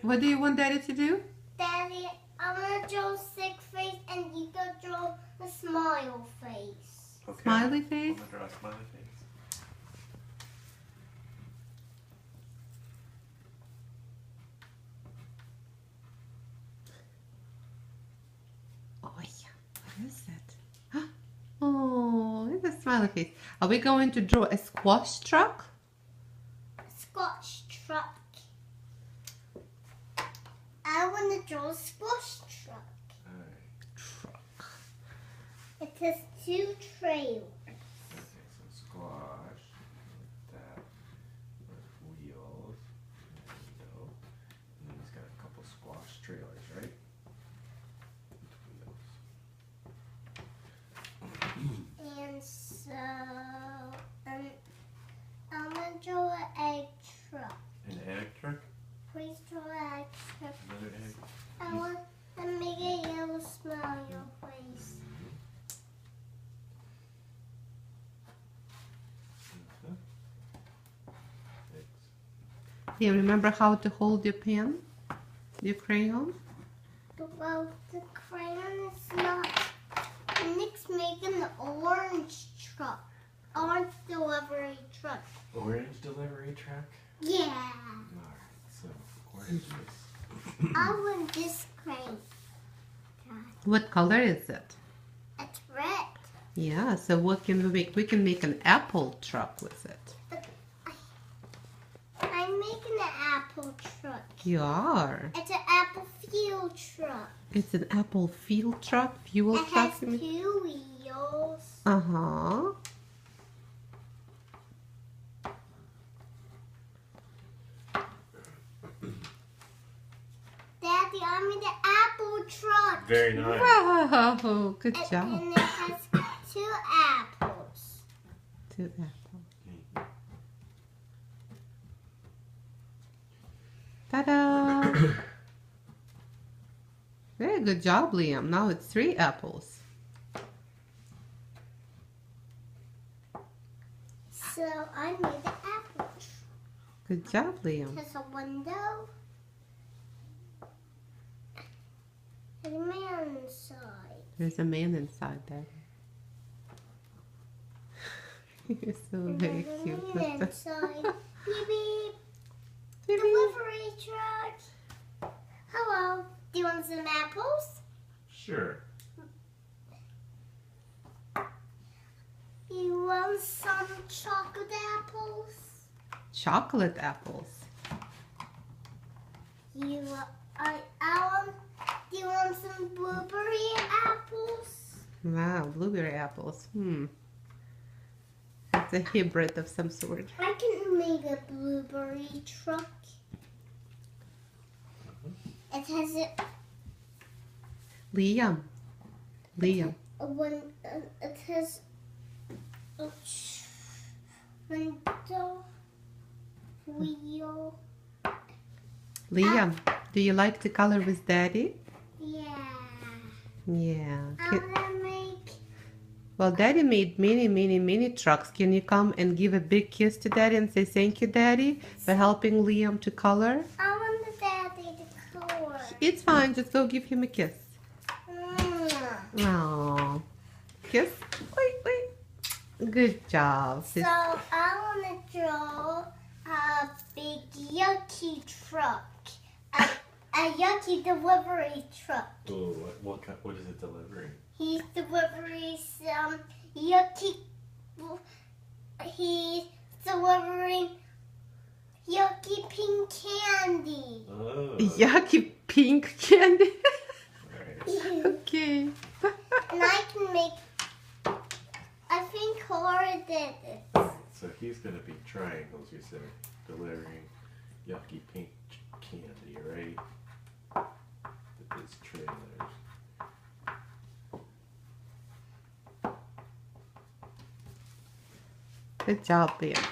What do you want Daddy to do? Daddy, I'm gonna draw a sick face and you can draw a smile face. Okay. Smiley face? I'm gonna draw a smiley face. Oh yeah, what is it? Oh, it's a smiley face. Are we going to draw a squash truck? Squash truck. I want to draw a squash truck. Alright. Truck. It has 2 trailers. Okay, so squash. Like that. With wheels. There we go. And then he's got a couple squash trailers, right? With wheels. And so, I'm going to draw an egg truck. An egg truck? Please draw an egg truck. Another egg? I want to make a yellow smile face. Six. Do you remember how to hold your pen? Your crayon? Well, the crayon is not. Nick's making the orange truck. Orange delivery truck. Orange delivery truck? Yeah. Alright, so orange is. I want this crayon. What color is it? It's red. Yeah, so what can we make? We can make an apple truck with it. But I'm making an apple truck. You are. It's an apple field truck. It's an apple field truck, fuel It truck. has 2 wheels. Uh-huh. Daddy, I made an apple truck. Very nice. Wow, good And job. it has 2 apples. To apple. Ta-da! Very good job, Liam. Now it's 3 apples. So I made an apple truck. Good job, Liam. There's a window. And a man inside. There's a man inside there. You're so very There's a cute. man inside. Beep beep. Beep, beep. Delivery truck. Hello. Do you want some apples? Sure. You want some chocolate apples? Chocolate apples. Do you want some blueberry apples? Wow, blueberry apples. It's a hybrid of some sort. I can make a blueberry truck. It has Liam. Liam. it has a window, wheel. Liam, do you like to color with Daddy? Yeah. Yeah. I want to make. Well, Daddy made many trucks. Can you come and give a big kiss to Daddy and say thank you, Daddy, for helping Liam to color? I want the daddy to color. It's fine. Just go give him a kiss. Mm. Aww. Kiss. Wait, wait. Good job. So I want to draw a big yucky truck. A yucky delivery truck. Oh, what is it delivering? He's delivering some yucky. He's delivering yucky pink candy. Oh. Yucky pink candy. Right. Okay. And I can make. I think Cora did it. So he's going to be triangles, you said, delivering yucky pink candy, right? With his trailers. Good job, Liam.